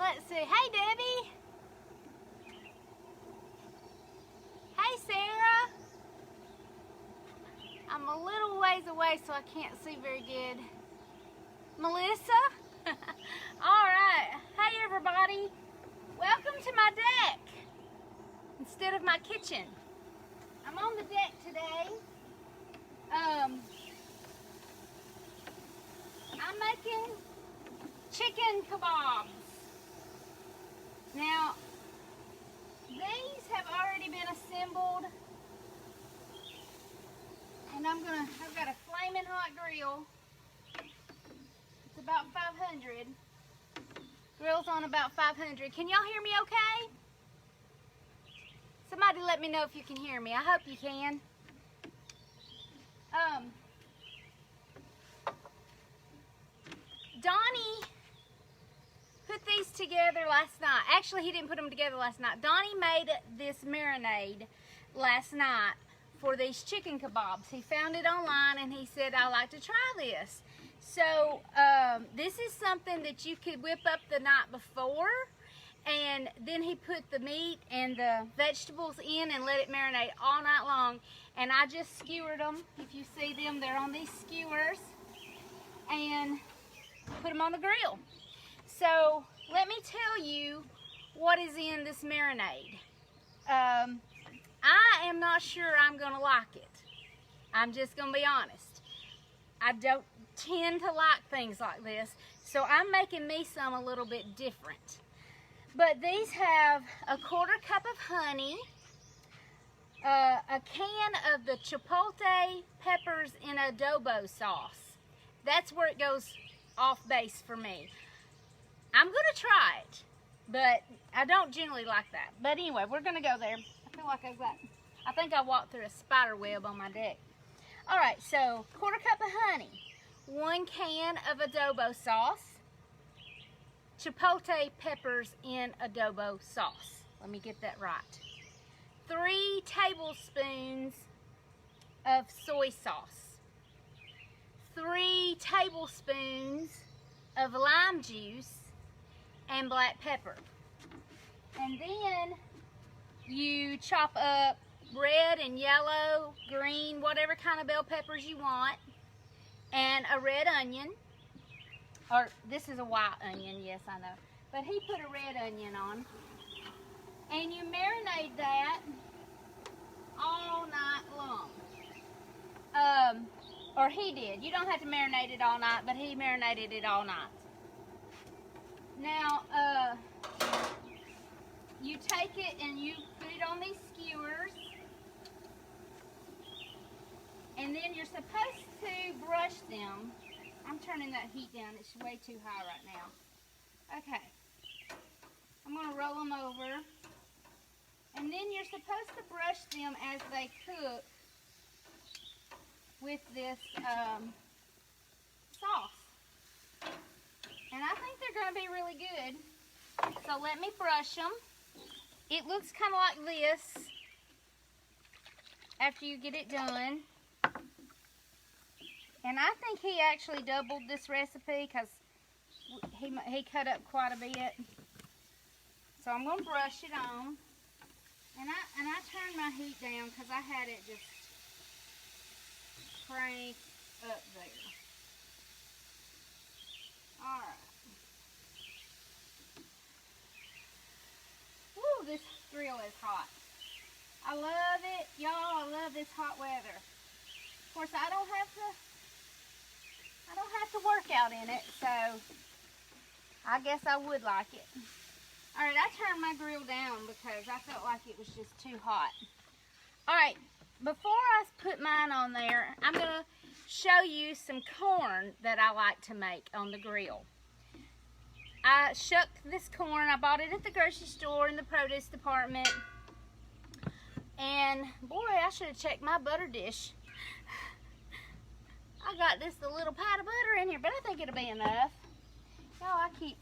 let's see. Hey, Debbie. Hey, Sarah. I'm a little ways away, so I can't see very good. Melissa. All right. Hey, everybody. Welcome to my deck instead of my kitchen. I'm on the deck today. I'm making chicken kabobs. Now, these have already been assembled, and I've got a flaming hot grill. It's about 500. Grill's on about 500. Can y'all hear me okay? Somebody let me know if you can hear me. I hope you can. Donnie put these together last night. Actually, he didn't put them together last night. Donnie made this marinade last night for these chicken kebabs. He found it online and he said, I'd like to try this. So this is something that you could whip up the night before, and then he put the meat and the vegetables in and let it marinate all night long. And I just skewered them. If you see them, they're on these skewers, and put them on the grill. So let me tell you what is in this marinade. I am not sure I'm gonna like it. I'm just gonna be honest. I don't tend to like things like this, so I'm making me some a little bit different. But these have a 1/4 cup of honey, a can of the chipotle peppers in adobo sauce. That's where it goes off base for me. I'm gonna try it, but I don't generally like that. But anyway, we're gonna go there. I feel like I think I walked through a spider web on my deck. All right, so 1/4 cup of honey, 1 can of adobo sauce, chipotle peppers in adobo sauce. Let me get that right. 3 tablespoons of soy sauce, 3 tablespoons of lime juice, and black pepper. And then you chop up red and yellow, green, whatever kind of bell peppers you want, and a red onion. Or this is a white onion, yes, I know. But he put a red onion on. And you marinate that all night long. Or he did. You don't have to marinate it all night, but he marinated it all night. Now, you take it and you put it on these skewers. And then you're supposed to brush them. I'm turning that heat down. It's way too high right now. Okay. I'm going to roll them over. And then you're supposed to brush them as they cook with this sauce. And I think they're going to be really good. So let me brush them. It looks kind of like this after you get it done. And I think he actually doubled this recipe because he cut up quite a bit. So I'm going to brush it on. And I turned my heat down because I had it just cranked up there. Alright. Woo, this grill is hot. I love it. Y'all, I love this hot weather. Of course, I don't have to work out in it, so I guess I would like it. Alright, I turned my grill down because I felt like it was just too hot. Alright, before I put mine on there, I'm going to show you some corn that I like to make on the grill. I shucked this corn. I bought it at the grocery store in the produce department. And boy, I should have checked my butter dish. I got this a little pat of butter in here, but I think it'll be enough. Oh, I keep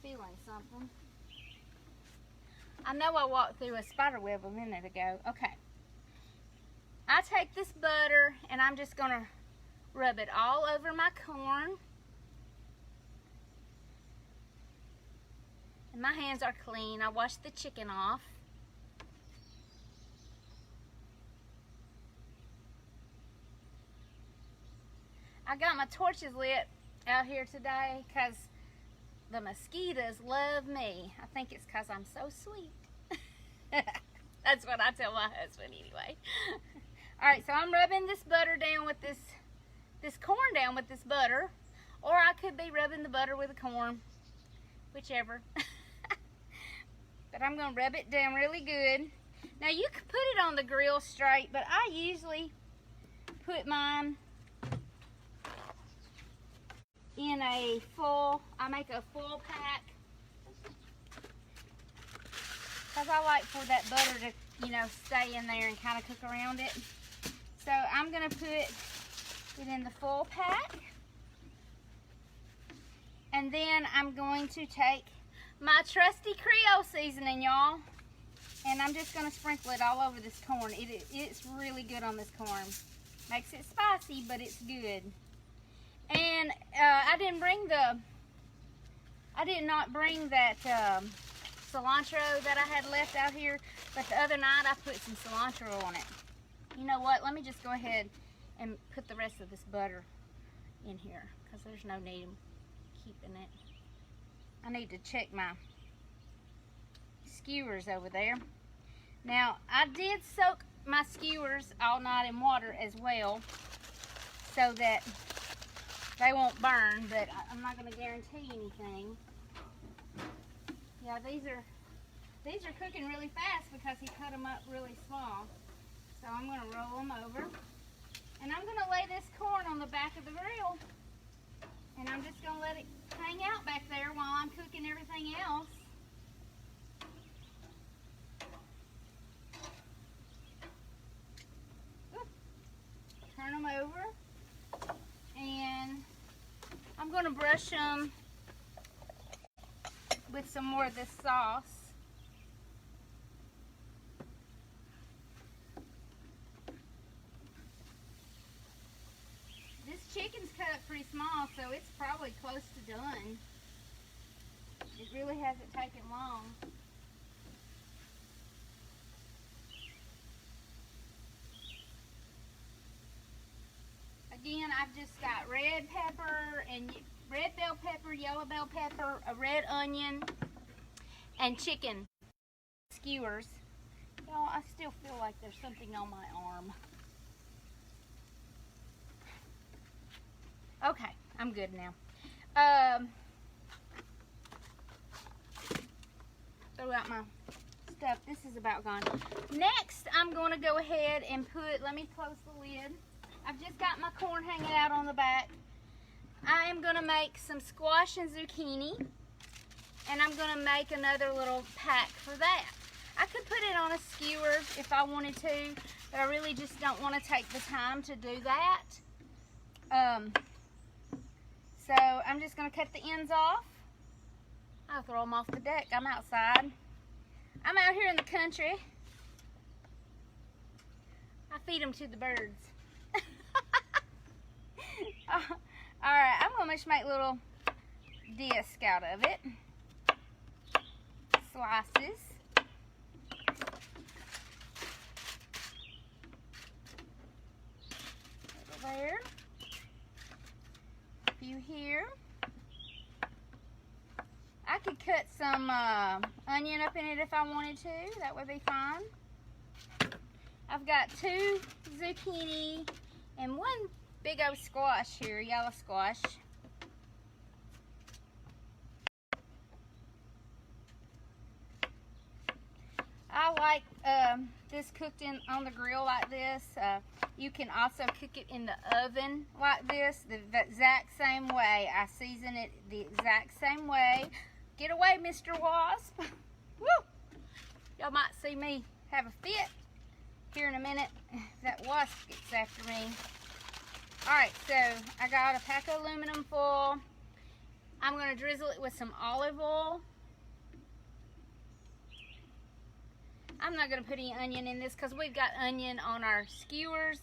feeling something. I know I walked through a spider web a minute ago. Okay. I take this butter and I'm just going to rub it all over my corn. And my hands are clean. I washed the chicken off. I got my torches lit out here today because the mosquitoes love me. I think it's because I'm so sweet. That's what I tell my husband anyway. Alright, so I'm rubbing this butter down with this corn down with this butter. Or I could be rubbing the butter with the corn. Whichever. But I'm going to rub it down really good. Now you could put it on the grill straight, but I usually put mine in a full, I make a full pack. Because I like for that butter to, you know, stay in there and kind of cook around it. So I'm going to put it in the full pack. And then I'm going to take my trusty Creole seasoning, y'all. And I'm just going to sprinkle it all over this corn. It's really good on this corn. Makes it spicy, but it's good. And I did not bring that cilantro that I had left out here, but the other night I put some cilantro on it. You know what? Let me just go ahead and put the rest of this butter in here because there's no need in keeping it. I need to check my skewers over there. Now, I did soak my skewers all night in water as well so that they won't burn, but I'm not going to guarantee anything. Yeah, these are cooking really fast because he cut them up really small. So I'm going to roll them over. And I'm going to lay this corn on the back of the grill. And I'm just going to let it hang out back there while I'm cooking everything else. Turn them over. And I'm going to brush them with some more of this sauce. This chicken's cut up pretty small, so it's probably close to done. It really hasn't taken long. Again, I've just got red pepper and red bell pepper, yellow bell pepper, a red onion, and chicken skewers. Y'all, I still feel like there's something on my arm. Okay, I'm good now. Throw out my stuff. This is about gone. Next, I'm going to go ahead and let me close the lid. I've just got my corn hanging out on the back. I am going to make some squash and zucchini, and I'm going to make another little pack for that. I could put it on a skewer if I wanted to, but I really just don't want to take the time to do that. So I'm just going to cut the ends off. I'll throw them off the deck. I'm outside. I'm out here in the country. I feed them to the birds. Alright, I'm going to just make little discs out of it. Slices. Over there. A few here. I could cut some onion up in it if I wanted to. That would be fine. I've got 2 zucchini and 1 big old squash here, yellow squash. I like this cooked on the grill like this. You can also cook it in the oven like this, the exact same way. I season it the exact same way. Get away, Mr. Wasp. Woo! Y'all might see me have a fit here in a minute if that wasp gets after me. Alright, so I got a pack of aluminum foil. I'm going to drizzle it with some olive oil. I'm not going to put any onion in this because we've got onion on our skewers.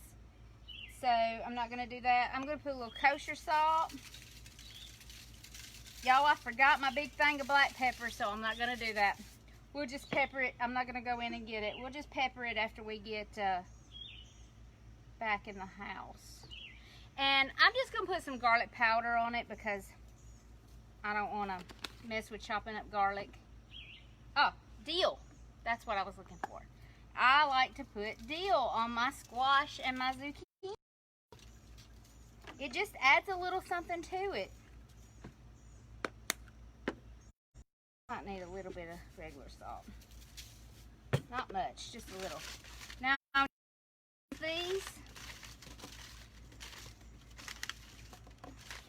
So I'm not going to do that. I'm going to put a little kosher salt. Y'all, I forgot my big thing of black pepper, so I'm not going to do that. We'll just pepper it. I'm not going to go in and get it. We'll just pepper it after we get back in the house. And I'm just going to put some garlic powder on it because I don't want to mess with chopping up garlic. Oh, dill. That's what I was looking for. I like to put dill on my squash and my zucchini. It just adds a little something to it. Might need a little bit of regular salt. Not much, just a little. Now, these.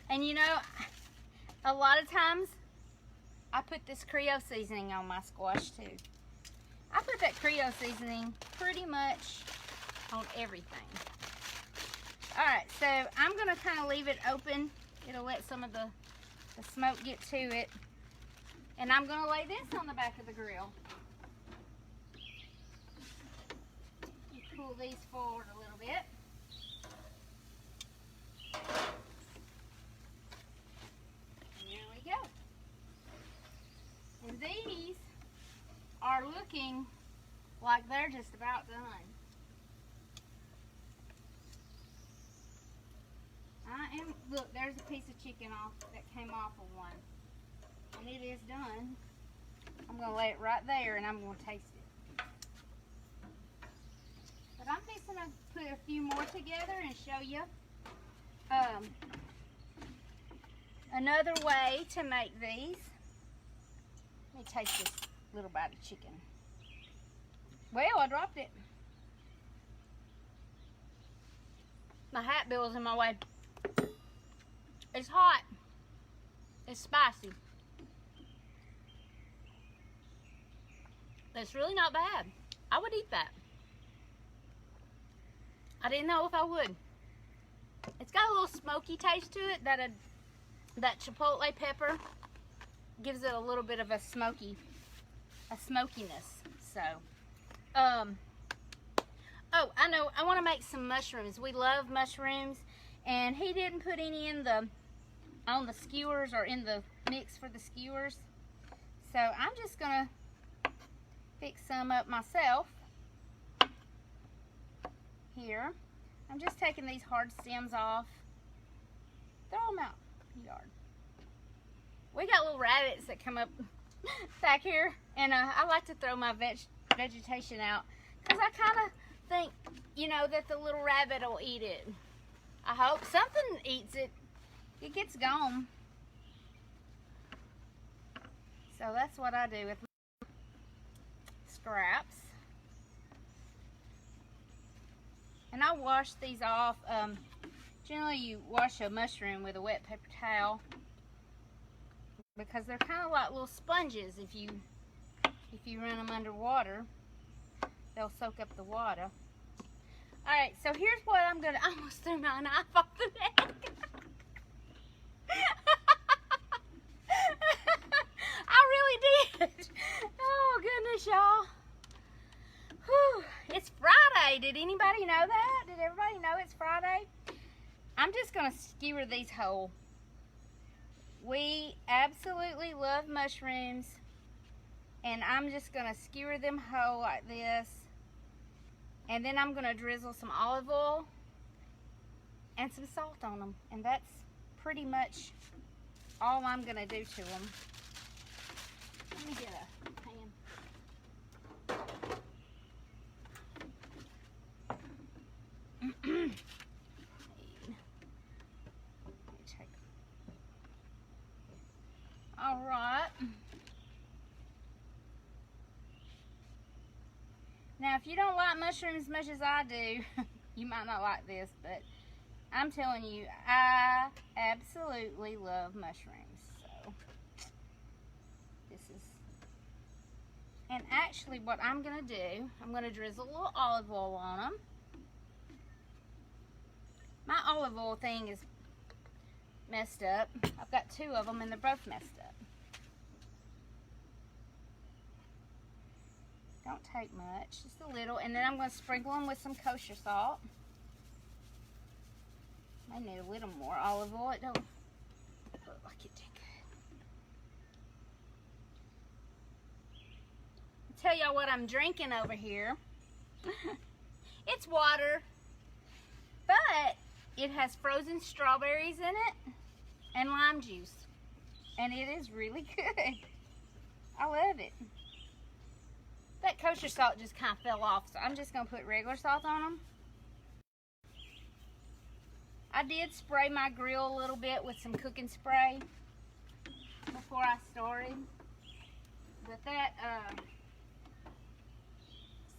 And you know, a lot of times, I put this Creole seasoning on my squash too. I put that Creole seasoning pretty much on everything. Alright, so I'm going to kind of leave it open. It'll let some of the smoke get to it. And I'm going to lay this on the back of the grill. You pull these forward a little bit. And there we go. And these are looking like they're just about done. Look, there's a piece of chicken off that came off of one. And it is done. I'm going to lay it right there and I'm going to taste it. But I'm fixing to put a few more together and show you another way to make these. Let me taste this little bite of chicken. Well, I dropped it. My hat bill is in my way. It's hot. It's spicy. It's really not bad. I would eat that. I didn't know if I would. It's got a little smoky taste to it. That chipotle pepper gives it a little bit of a smokiness. So, oh, I know. I want to make some mushrooms. We love mushrooms, and he didn't put any on the skewers or in the mix for the skewers. So I'm just gonna fix some up myself. Here, I'm just taking these hard stems off. Throw them out in the yard. We got little rabbits that come up back here, and I like to throw my vegetation out because I kind of think, you know, that the little rabbit will eat it. I hope something eats it. It gets gone. So that's what I do with my scraps. And I wash these off. Generally, you wash a mushroom with a wet paper towel because they're kind of like little sponges. If you run them under water, they'll soak up the water. All right, so here's what I'm gonna. I almost threw my knife off the neck. I really did. Oh goodness, y'all. Whew. It's Friday. Did anybody know that? Did everybody know it's Friday? I'm just gonna skewer these whole. We absolutely love mushrooms, and I'm just gonna skewer them whole like this, and then I'm gonna drizzle some olive oil and some salt on them, and that's pretty much all I'm gonna do to them. Let me get a pan. All right. Now, if you don't like mushrooms as much as I do, you might not like this, but I'm telling you, I absolutely love mushrooms. So, this is, and actually what I'm going to do, I'm going to drizzle a little olive oil on them. My olive oil thing is messed up. I've got two of them and they're both messed up. Don't take much, just a little, and then I'm going to sprinkle them with some kosher salt. May need a little more olive oil. It don't look like it did good. tell y'all what I'm drinking over here. It's water, but it has frozen strawberries in it and lime juice. And it is really good. I love it. That kosher salt just kind of fell off, so I'm just going to put regular salt on them. I did spray my grill a little bit with some cooking spray before I started. But that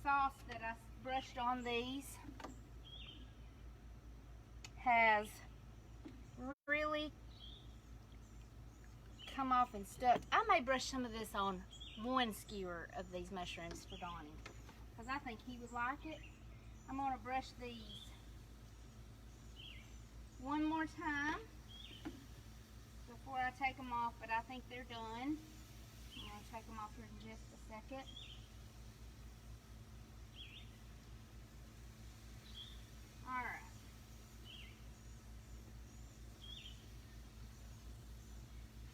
sauce that I brushed on these has really come off and stuck. I may brush some of this on one skewer of these mushrooms for Donnie, because I think he would like it. I'm going to brush these one more time before I take them off, but I think they're done. I'm going to take them off here in just a second. Alright.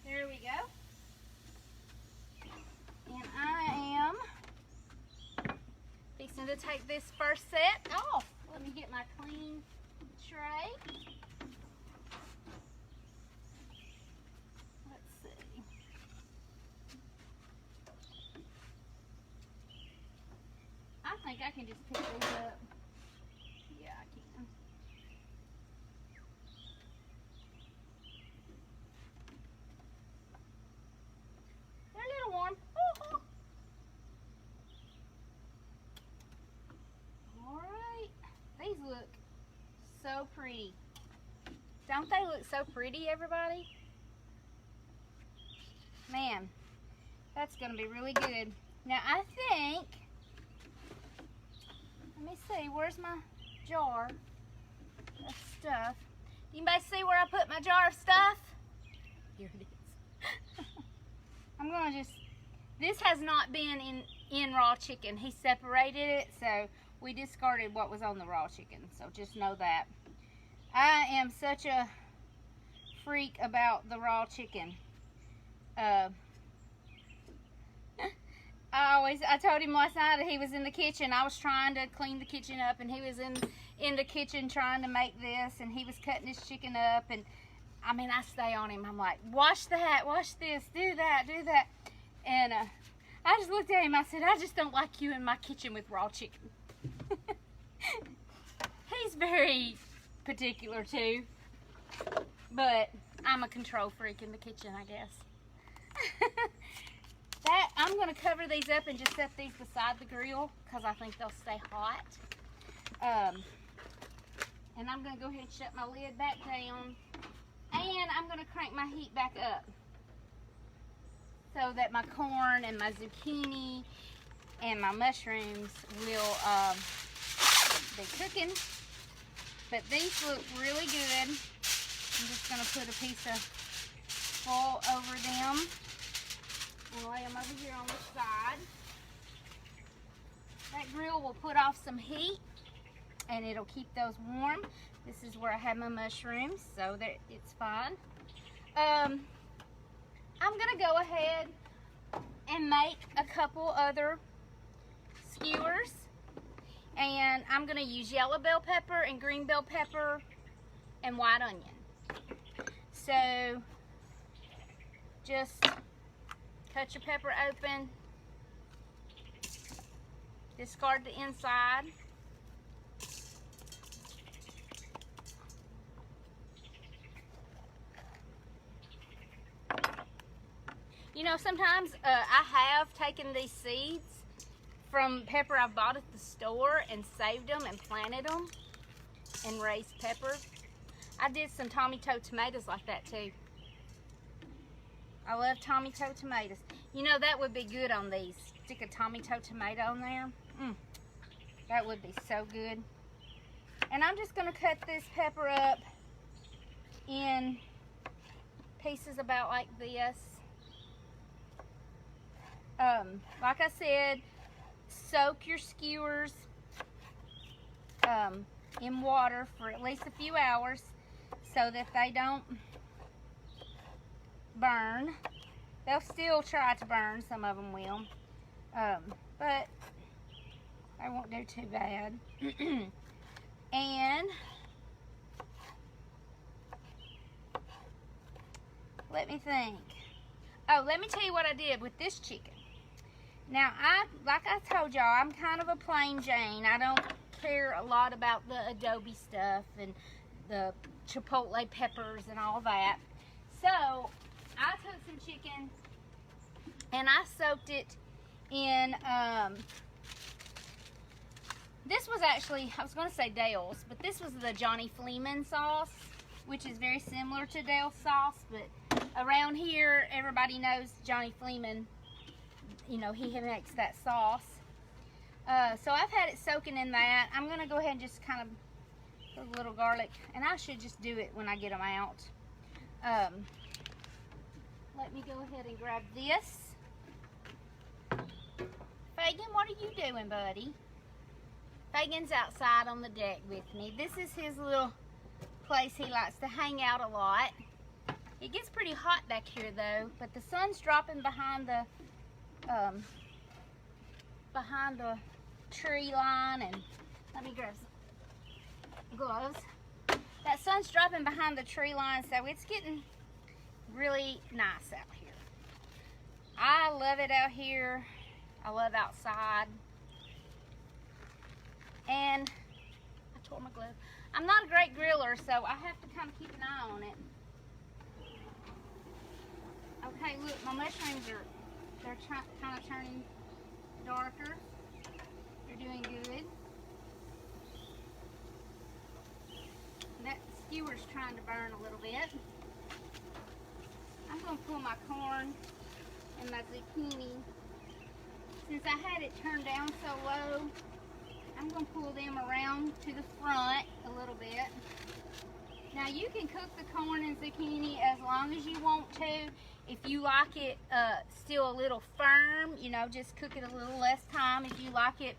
There we go. And I am fixing to take this first set off. Let me get my clean tray. Let's see. I think I can just pick these up. Yeah, I can. They're a little warm. Oh. Alright. These look so pretty. Don't they look so pretty, everybody? Man, that's going to be really good. Now, I think, let me see, where's my jar of stuff? Anybody see where I put my jar of stuff? Here it is. I'm going to just, this has not been in raw chicken. He separated it, so we discarded what was on the raw chicken. So just know that. I am such a freak about the raw chicken. I told him last night that he was in the kitchen. I was trying to clean the kitchen up, and he was in the kitchen trying to make this, and he was cutting his chicken up, and I mean, I stay on him. I'm like, wash that, wash this, do that, do that. And I just looked at him. I said, I just don't like you in my kitchen with raw chicken. He's very particular too, but I'm a control freak in the kitchen, I guess. I'm going to cover these up and just set these beside the grill because I think they'll stay hot. And I'm going to go ahead and shut my lid back down. And I'm going to crank my heat back up so that my corn and my zucchini and my mushrooms will be cooking. But these look really good. I'm just going to put a piece of foil over them and lay them over here on the side. That grill will put off some heat and it'll keep those warm. This is where I have my mushrooms, so that it's fine. I'm gonna go ahead and make a couple other skewers, and I'm gonna use yellow bell pepper and green bell pepper and white onion. So just cut your pepper open, discard the inside. You know, sometimes I have taken these seeds from pepper I've bought at the store and saved them and planted them and raised peppers. I did some Tommy Toe tomatoes like that too. I love Tommy Toe tomatoes. You know, that would be good on these. Stick a Tommy Toe tomato on there. That would be so good. And I'm just going to cut this pepper up in pieces about like this. Like I said, soak your skewers in water for at least a few hours so that they don't burn. They'll still try to burn, some of them will. but I won't do too bad. And let me think. Oh, let me tell you what I did with this chicken. Now, like I told y'all, I'm kind of a plain Jane. I don't care a lot about the adobe stuff and the chipotle peppers and all that. So, I took some chicken and I soaked it in, this was actually, I was going to say Dale's, but this was the Johnny Fleeman sauce, which is very similar to Dale's sauce, but around here, everybody knows Johnny Fleeman. You know, he makes that sauce. So I've had it soaking in that. I'm going to go ahead and just kind of put a little garlic, and I should just do it when I get them out. Let me go ahead and grab this. Fagan, what are you doing, buddy? Fagan's outside on the deck with me. This is his little place he likes to hang out a lot. It gets pretty hot back here though, but the sun's dropping behind the tree line, and let me grab some gloves. That sun's dropping behind the tree line, so it's getting really nice out here. I love it out here. I love outside. And I tore my glove. I'm not a great griller, so I have to kind of keep an eye on it. Okay, look, my mushrooms they're kind of turning darker. They're doing good. That skewer's trying to burn a little bit. I'm going to pull my corn and my zucchini. Since I had it turned down so low, I'm going to pull them around to the front a little bit. Now you can cook the corn and zucchini as long as you want to. If you like it still a little firm, you know, just cook it a little less time. If you like it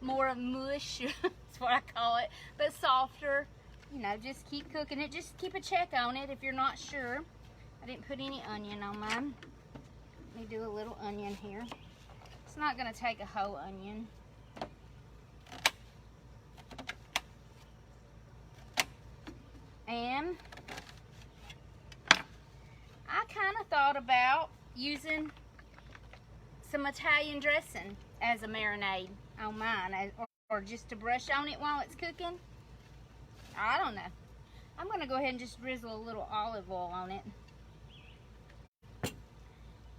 more of mush, that's what I call it, but softer, you know, just keep cooking it. Just keep a check on it if you're not sure. I didn't put any onion on mine. Let me do a little onion here. It's not going to take a whole onion. And I kind of thought about using some Italian dressing as a marinade on mine, or just to brush on it while it's cooking. I don't know. I'm going to go ahead and just drizzle a little olive oil on it.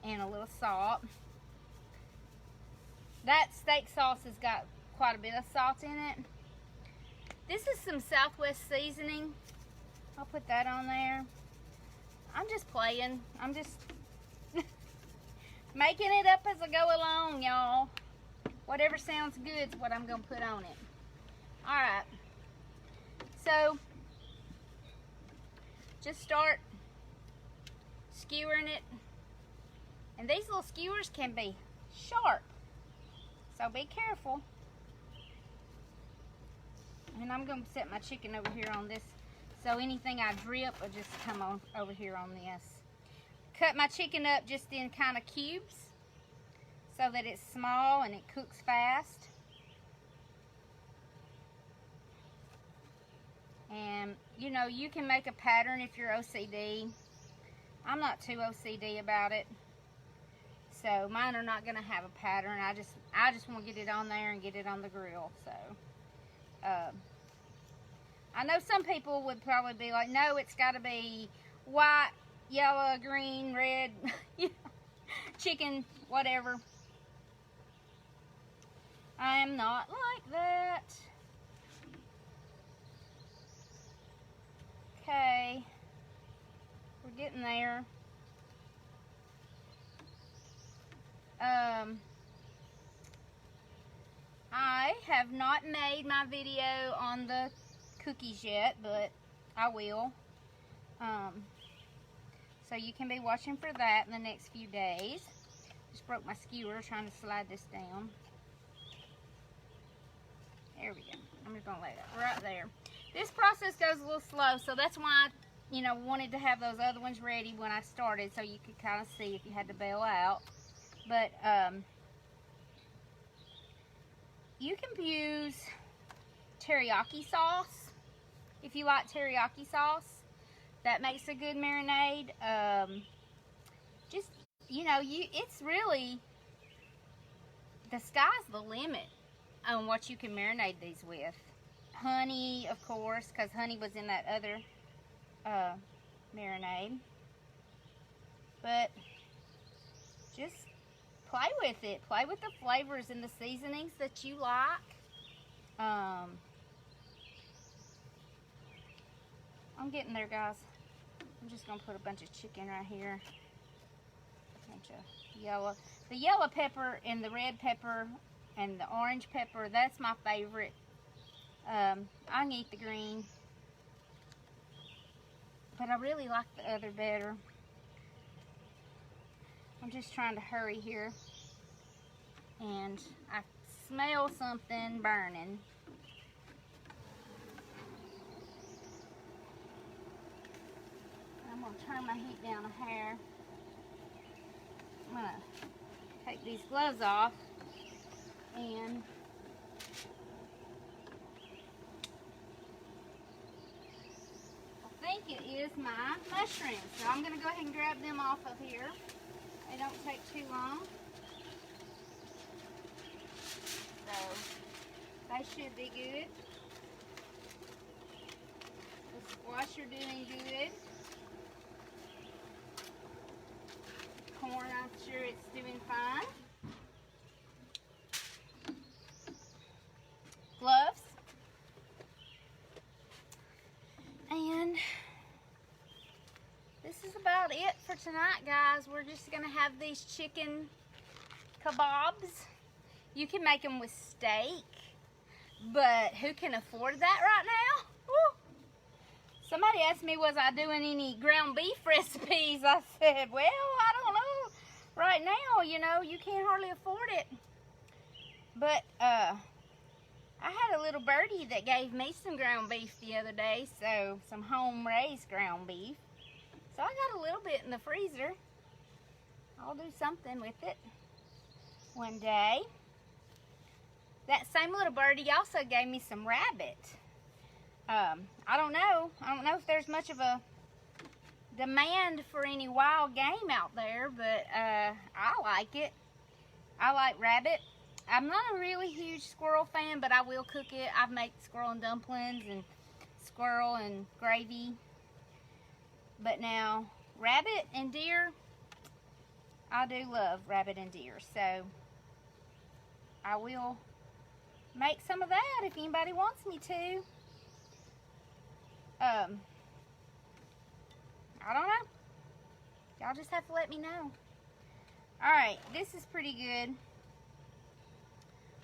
And a little salt. That steak sauce has got quite a bit of salt in it. This is some Southwest seasoning. I'll put that on there. I'm just playing. I'm just making it up as I go along, y'all. Whatever sounds good is what I'm going to put on it. Alright. So, just start skewering it. And these little skewers can be sharp. So be careful. And I'm going to set my chicken over here on this. So anything I drip will just come on over here on this. Cut my chicken up just in kind of cubes so that it's small and it cooks fast. And you know, you can make a pattern if you're OCD. I'm not too OCD about it. So mine are not going to have a pattern. I just want to get it on there and get it on the grill. So I know some people would probably be like, no, it's got to be white, yellow, green, red, chicken, whatever. I am not like that. Okay, we're getting there. I have not made my video on the cookies yet, but I will. So you can be watching for that in the next few days. Just broke my skewer trying to slide this down. There we go. I'm just gonna lay that right there. This process goes a little slow, so that's why I, you know, wanted to have those other ones ready when I started, so you could kind of see if you had to bail out. But you can use teriyaki sauce if you like teriyaki sauce. That makes a good marinade. Just, you know, it's really, the sky's the limit on what you can marinate these with. Honey, of course, because honey was in that other marinade. But just play with it. Play with the flavors and the seasonings that you like. I'm getting there, guys. I'm just going to put a bunch of chicken right here. A bunch of yellow. The yellow pepper and the red pepper and the orange pepper, that's my favorite. I can eat the green, but I really like the other better. I'm just trying to hurry here, and I smell something burning. I'm going to turn my heat down a hair. I'm going to take these gloves off, and I think it is my mushrooms. So I'm going to go ahead and grab them off of here. They don't take too long. So they should be good. The squash are doing good. Corn, I'm sure it's doing fine. Gloves. And this is about it for tonight, guys. We're just going to have these chicken kabobs. You can make them with steak, but who can afford that right now? Woo. Somebody asked me, was I doing any ground beef recipes? I said, well, I don't know. Right now, you know, you can't hardly afford it. But I had a little birdie that gave me some ground beef the other day, so some home-raised ground beef. So I got a little bit in the freezer. I'll do something with it one day. That same little birdie also gave me some rabbit. I don't know if there's much of a demand for any wild game out there, but I like it. I like rabbit. I'm not a really huge squirrel fan, but I will cook it. I've made squirrel and dumplings and squirrel and gravy. But now, rabbit and deer, I do love rabbit and deer. So, I will make some of that if anybody wants me to. I don't know. Y'all just have to let me know. Alright, this is pretty good.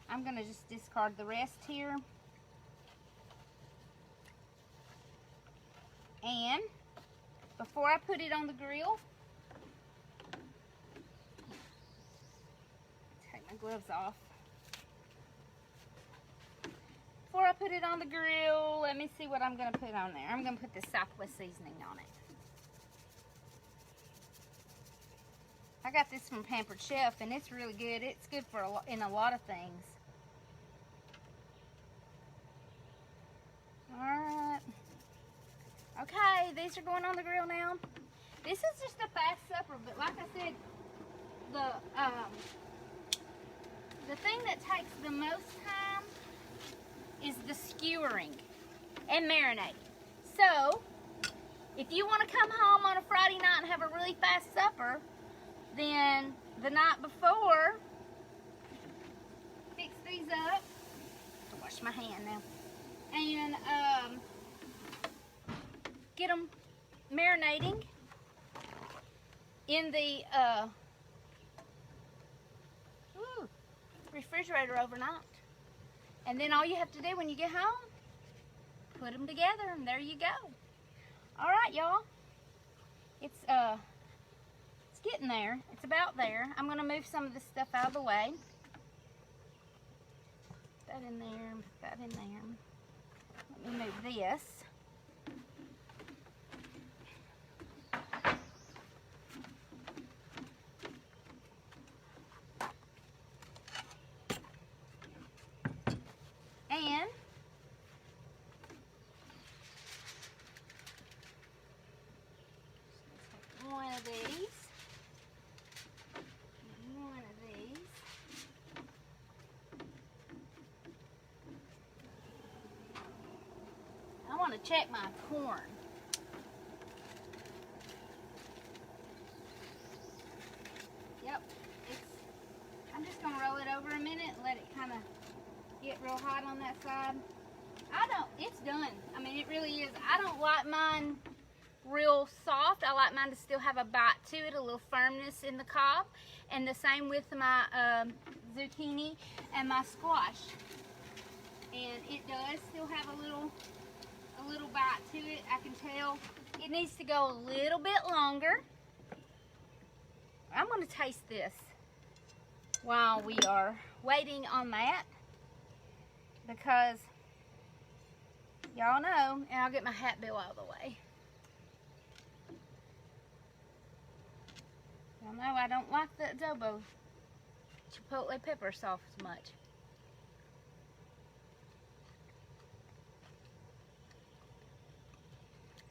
I'm going to just discard the rest here. And before I put it on the grill, take my gloves off. Before I put it on the grill, let me see what I'm going to put on there. I'm going to put the Southwest seasoning on it. I got this from Pampered Chef, and it's really good. It's good for in a lot of things. Alright. Okay, these are going on the grill now. This is just a fast supper, but like I said, the thing that takes the most time is the skewering and marinating. So, if you want to come home on a Friday night and have a really fast supper, then the night before, fix these up. I'll wash my hand now. And get them marinating in the refrigerator overnight. And then all you have to do when you get home, put them together, and there you go. All right, y'all. It's getting there. It's about there. I'm going to move some of this stuff out of the way. Put that in there. Put that in there. Let me move this. And one of these. One of these. I want to check my corn. Yep, I'm just going to roll it over a minute and let it kind of get real hot on that side. It's done. I mean, it really is. I don't like mine real soft. I like mine to still have a bite to it, a little firmness in the cob. And the same with my zucchini and my squash. And it does still have a little bite to it. I can tell it needs to go a little bit longer. I'm going to taste this while we are waiting on that, because y'all know, and I'll get my hat bill out of the way. Y'all know I don't like the adobo chipotle pepper sauce much.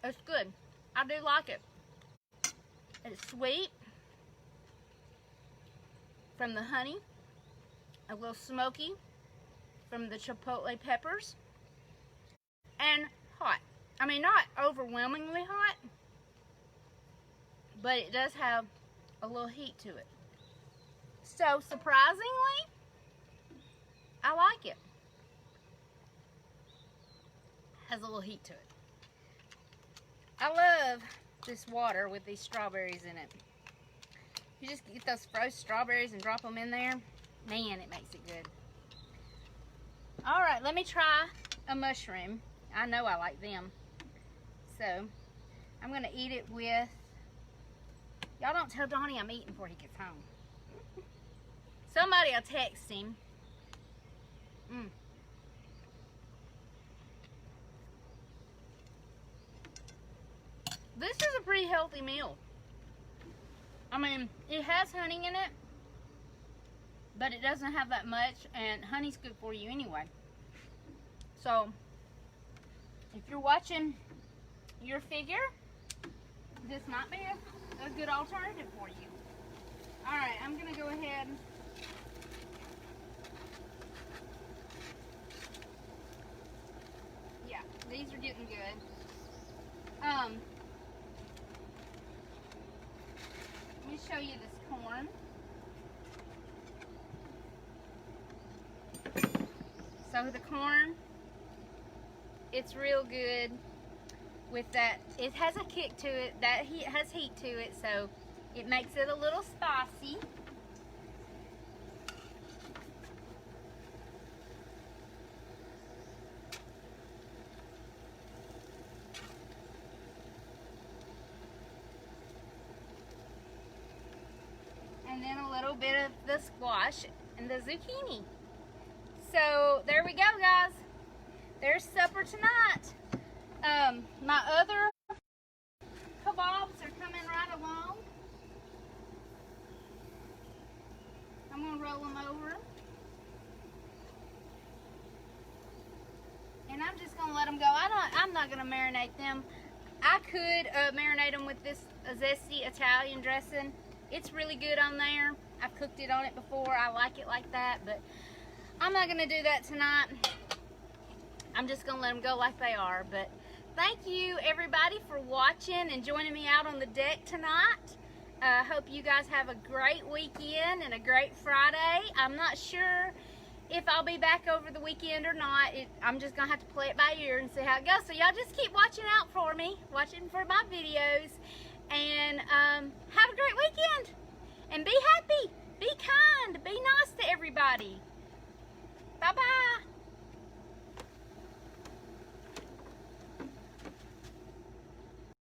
It's good. I do like it. It's sweet from the honey, a little smoky from the chipotle peppers, and hot. I mean, not overwhelmingly hot, but it does have a little heat to it. So surprisingly, I like it. Has a little heat to it. I love this water with these strawberries in it. You just get those frozen strawberries and drop them in there. Man, it makes it good. All right, let me try a mushroom. I know I like them. So, I'm going to eat it with... Y'all don't tell Donnie I'm eating before he gets home. Somebody will text him. This is a pretty healthy meal. I mean, it has honey in it, but it doesn't have that much, and honey's good for you anyway. So, if you're watching your figure, this might be a good alternative for you. Alright, I'm going to go ahead. Yeah, these are getting good. Let me show you this corn. So the corn, it's real good with that. It has a kick to it. That has heat to it, so it makes it a little spicy. And then a little bit of the squash and the zucchini. So there we go, guys. There's supper tonight. My other kabobs are coming right along. I'm going to roll them over. And I'm just going to let them go. I'm not going to marinate them. I could marinate them with this zesty Italian dressing. It's really good on there. I've cooked it on it before. I like it like that, but I'm not going to do that tonight. I'm just going to let them go like they are. But thank you, everybody, for watching and joining me out on the deck tonight. I hope you guys have a great weekend and a great Friday. I'm not sure if I'll be back over the weekend or not. I'm just going to have to play it by ear and see how it goes. So y'all just keep watching out for me, watching for my videos. And have a great weekend. And be happy. Be kind. Be nice to everybody. Bye-bye.